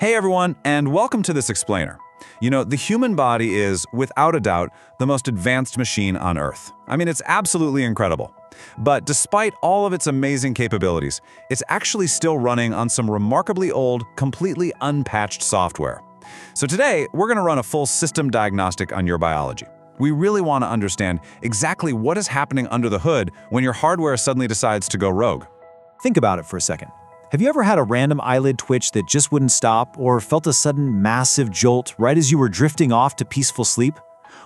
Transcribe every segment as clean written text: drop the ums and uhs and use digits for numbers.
Hey everyone, and welcome to this explainer. You know, the human body is, without a doubt, the most advanced machine on Earth. I mean, it's absolutely incredible. But despite all of its amazing capabilities, it's actually still running on some remarkably old, completely unpatched software. So today, we're going to run a full system diagnostic on your biology. We really want to understand exactly what is happening under the hood when your hardware suddenly decides to go rogue. Think about it for a second. Have you ever had a random eyelid twitch that just wouldn't stop, or felt a sudden massive jolt right as you were drifting off to peaceful sleep?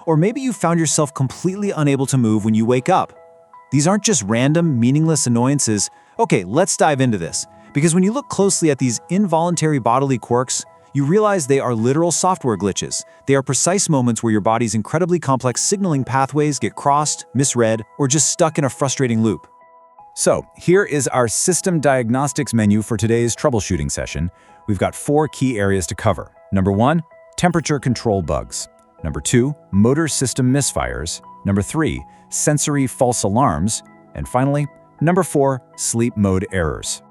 Or maybe you found yourself completely unable to move when you wake up. These aren't just random, meaningless annoyances. Okay, let's dive into this. Because when you look closely at these involuntary bodily quirks, you realize they are literal software glitches. They are precise moments where your body's incredibly complex signaling pathways get crossed, misread, or just stuck in a frustrating loop. So, here is our system diagnostics menu for today's troubleshooting session. We've got 4 key areas to cover. Number 1, temperature control bugs. Number 2, motor system misfires. Number 3, sensory false alarms. And finally, number 4, sleep mode errors.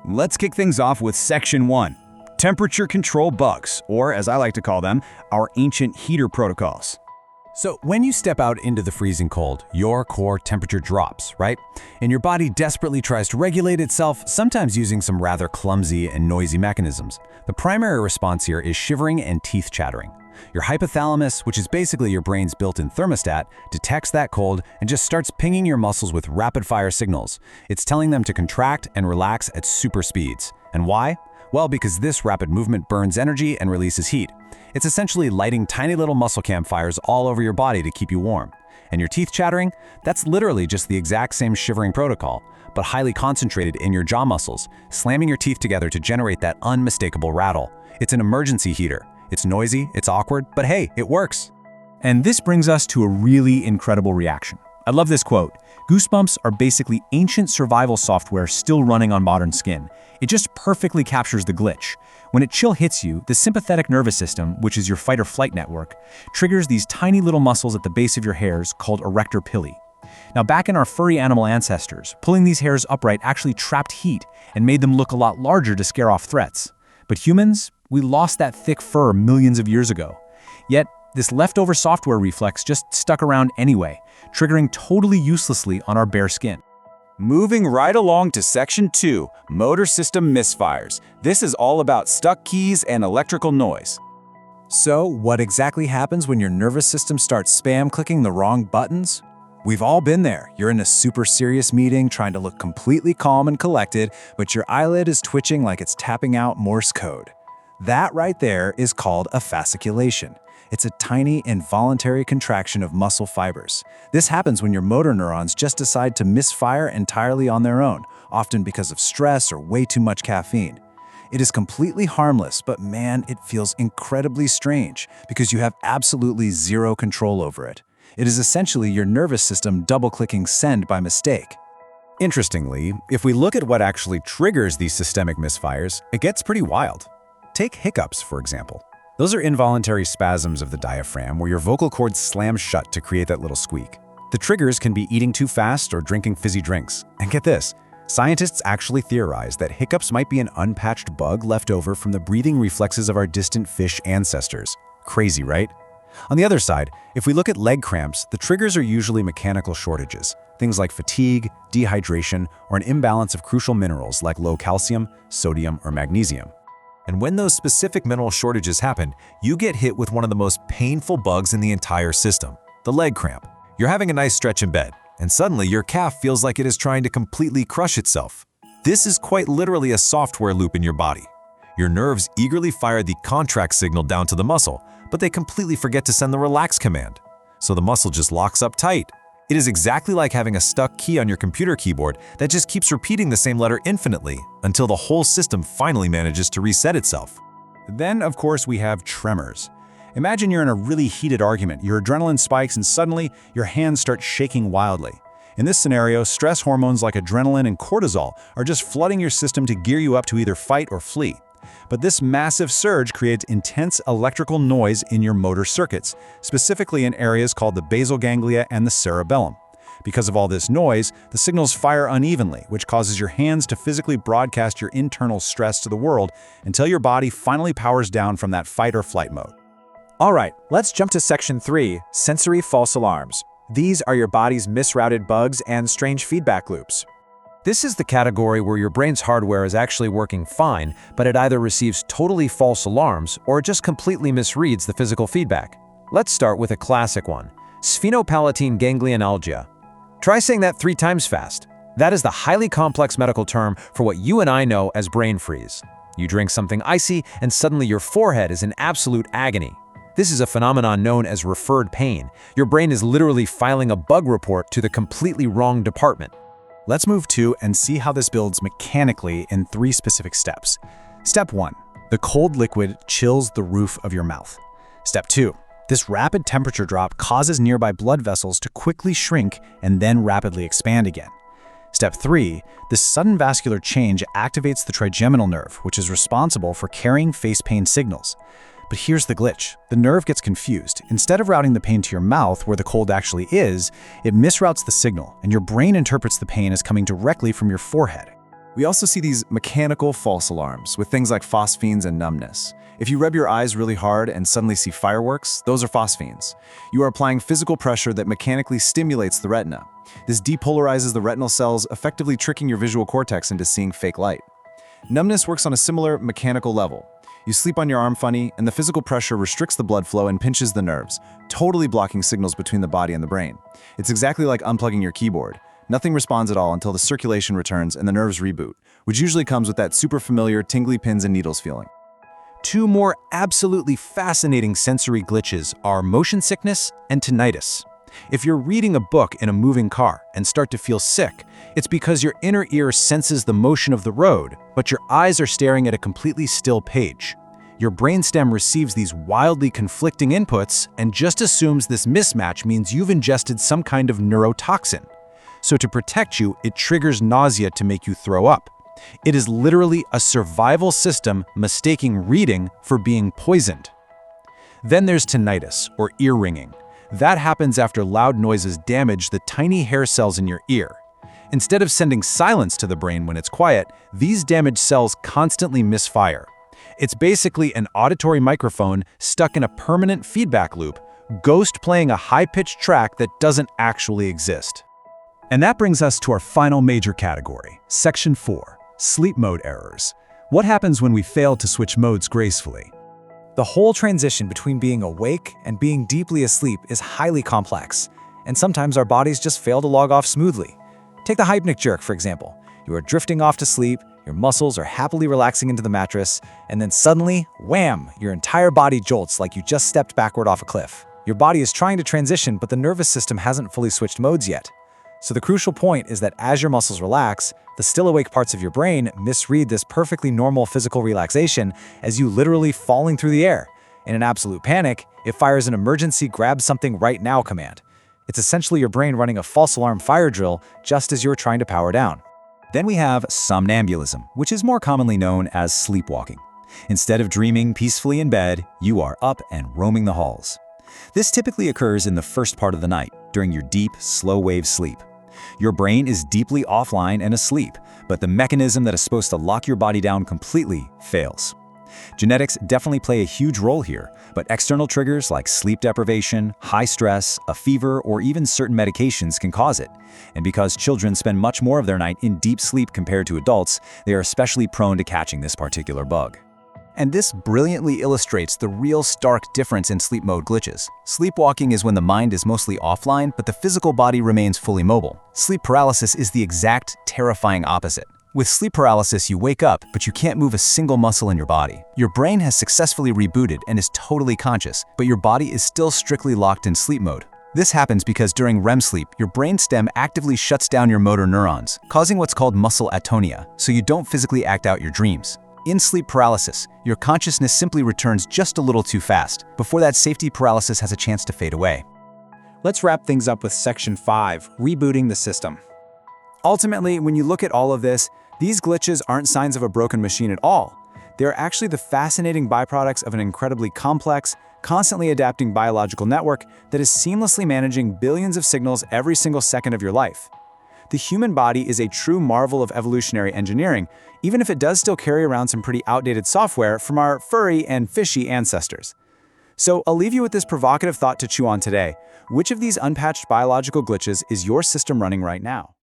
Let's kick things off with section 1, temperature control bugs, or as I like to call them, our ancient heater protocols. So when you step out into the freezing cold, your core temperature drops, right? And your body desperately tries to regulate itself, sometimes using some rather clumsy and noisy mechanisms. The primary response here is shivering and teeth chattering. Your hypothalamus, which is basically your brain's built-in thermostat, detects that cold and just starts pinging your muscles with rapid-fire signals. It's telling them to contract and relax at super speeds. And why? Well, because this rapid movement burns energy and releases heat. It's essentially lighting tiny little muscle campfires all over your body to keep you warm. And your teeth chattering? That's literally just the exact same shivering protocol, but highly concentrated in your jaw muscles, slamming your teeth together to generate that unmistakable rattle. It's an emergency heater. It's noisy, it's awkward, but hey, it works. And this brings us to a really incredible reaction. I love this quote. Goosebumps are basically ancient survival software still running on modern skin. It just perfectly captures the glitch. When a chill hits you, the sympathetic nervous system, which is your fight or flight network, triggers these tiny little muscles at the base of your hairs called erector pili. Now, back in our furry animal ancestors, pulling these hairs upright actually trapped heat and made them look a lot larger to scare off threats. But humans, we lost that thick fur millions of years ago. Yet, this leftover software reflex just stuck around anyway, triggering totally uselessly on our bare skin. Moving right along to section 2, motor system misfires. This is all about stuck keys and electrical noise. So, what exactly happens when your nervous system starts spam clicking the wrong buttons? We've all been there. You're in a super serious meeting trying to look completely calm and collected, but your eyelid is twitching like it's tapping out Morse code. That right there is called a fasciculation. It's a tiny, involuntary contraction of muscle fibers. This happens when your motor neurons just decide to misfire entirely on their own, often because of stress or way too much caffeine. It is completely harmless, but man, it feels incredibly strange because you have absolutely zero control over it. It is essentially your nervous system double-clicking send by mistake. Interestingly, if we look at what actually triggers these systemic misfires, it gets pretty wild. Take hiccups, for example. Those are involuntary spasms of the diaphragm where your vocal cords slam shut to create that little squeak. The triggers can be eating too fast or drinking fizzy drinks. And get this, scientists actually theorize that hiccups might be an unpatched bug left over from the breathing reflexes of our distant fish ancestors. Crazy, right? On the other side, if we look at leg cramps, the triggers are usually mechanical shortages, things like fatigue, dehydration, or an imbalance of crucial minerals like low calcium, sodium, or magnesium. And when those specific mineral shortages happen, you get hit with one of the most painful bugs in the entire system, the leg cramp. You're having a nice stretch in bed, and suddenly your calf feels like it is trying to completely crush itself. This is quite literally a software loop in your body. Your nerves eagerly fire the contract signal down to the muscle, but they completely forget to send the relax command. So the muscle just locks up tight. It is exactly like having a stuck key on your computer keyboard that just keeps repeating the same letter infinitely until the whole system finally manages to reset itself. Then, of course, we have tremors. Imagine you're in a really heated argument, your adrenaline spikes, and suddenly your hands start shaking wildly. In this scenario, stress hormones like adrenaline and cortisol are just flooding your system to gear you up to either fight or flee. But this massive surge creates intense electrical noise in your motor circuits, specifically in areas called the basal ganglia and the cerebellum. Because of all this noise, the signals fire unevenly, which causes your hands to physically broadcast your internal stress to the world until your body finally powers down from that fight or flight mode. All right, let's jump to Section 3, sensory false alarms. These are your body's misrouted bugs and strange feedback loops. This is the category where your brain's hardware is actually working fine, but it either receives totally false alarms or it just completely misreads the physical feedback. Let's start with a classic one, sphenopalatine ganglionalgia. Try saying that 3 times fast. That is the highly complex medical term for what you and I know as brain freeze. You drink something icy and suddenly your forehead is in absolute agony. This is a phenomenon known as referred pain. Your brain is literally filing a bug report to the completely wrong department. Let's move to and see how this builds mechanically in 3 specific steps. Step 1. The cold liquid chills the roof of your mouth. Step 2. This rapid temperature drop causes nearby blood vessels to quickly shrink and then rapidly expand again. Step 3. This sudden vascular change activates the trigeminal nerve, which is responsible for carrying face pain signals. But here's the glitch. The nerve gets confused. Instead of routing the pain to your mouth, where the cold actually is, it misroutes the signal, and your brain interprets the pain as coming directly from your forehead. We also see these mechanical false alarms with things like phosphenes and numbness. If you rub your eyes really hard and suddenly see fireworks, those are phosphenes. You are applying physical pressure that mechanically stimulates the retina. This depolarizes the retinal cells, effectively tricking your visual cortex into seeing fake light. Numbness works on a similar mechanical level. You sleep on your arm funny, and the physical pressure restricts the blood flow and pinches the nerves, totally blocking signals between the body and the brain. It's exactly like unplugging your keyboard. Nothing responds at all until the circulation returns and the nerves reboot, which usually comes with that super familiar tingly pins and needles feeling. 2 more absolutely fascinating sensory glitches are motion sickness and tinnitus. If you're reading a book in a moving car and start to feel sick, it's because your inner ear senses the motion of the road, but your eyes are staring at a completely still page. Your brainstem receives these wildly conflicting inputs and just assumes this mismatch means you've ingested some kind of neurotoxin. So to protect you, it triggers nausea to make you throw up. It is literally a survival system mistaking reading for being poisoned. Then there's tinnitus, or ear ringing. That happens after loud noises damage the tiny hair cells in your ear. Instead of sending silence to the brain when it's quiet, these damaged cells constantly misfire. It's basically an auditory microphone stuck in a permanent feedback loop, ghost playing a high-pitched track that doesn't actually exist. And that brings us to our final major category, Section 4, sleep mode errors. What happens when we fail to switch modes gracefully? The whole transition between being awake and being deeply asleep is highly complex, and sometimes our bodies just fail to log off smoothly. Take the hypnic jerk, for example. You are drifting off to sleep, your muscles are happily relaxing into the mattress, and then suddenly, wham, your entire body jolts like you just stepped backward off a cliff. Your body is trying to transition, but the nervous system hasn't fully switched modes yet. So the crucial point is that as your muscles relax, the still awake parts of your brain misread this perfectly normal physical relaxation as you literally falling through the air. In an absolute panic, it fires an emergency grab something right now command. It's essentially your brain running a false alarm fire drill just as you're trying to power down. Then we have somnambulism, which is more commonly known as sleepwalking. Instead of dreaming peacefully in bed, you are up and roaming the halls. This typically occurs in the first part of the night, during your deep, slow-wave sleep. Your brain is deeply offline and asleep, but the mechanism that is supposed to lock your body down completely fails. Genetics definitely play a huge role here, but external triggers like sleep deprivation, high stress, a fever, or even certain medications can cause it. And because children spend much more of their night in deep sleep compared to adults, they are especially prone to catching this particular bug. And this brilliantly illustrates the real stark difference in sleep mode glitches. Sleepwalking is when the mind is mostly offline, but the physical body remains fully mobile. Sleep paralysis is the exact terrifying opposite. With sleep paralysis, you wake up, but you can't move a single muscle in your body. Your brain has successfully rebooted and is totally conscious, but your body is still strictly locked in sleep mode. This happens because during REM sleep, your brainstem actively shuts down your motor neurons, causing what's called muscle atonia, so you don't physically act out your dreams. In sleep paralysis, your consciousness simply returns just a little too fast, before that safety paralysis has a chance to fade away. Let's wrap things up with Section 5, rebooting the system. Ultimately, when you look at all of this, these glitches aren't signs of a broken machine at all. They're actually the fascinating byproducts of an incredibly complex, constantly adapting biological network that is seamlessly managing billions of signals every single second of your life. The human body is a true marvel of evolutionary engineering, even if it does still carry around some pretty outdated software from our furry and fishy ancestors. So I'll leave you with this provocative thought to chew on today. Which of these unpatched biological glitches is your system running right now?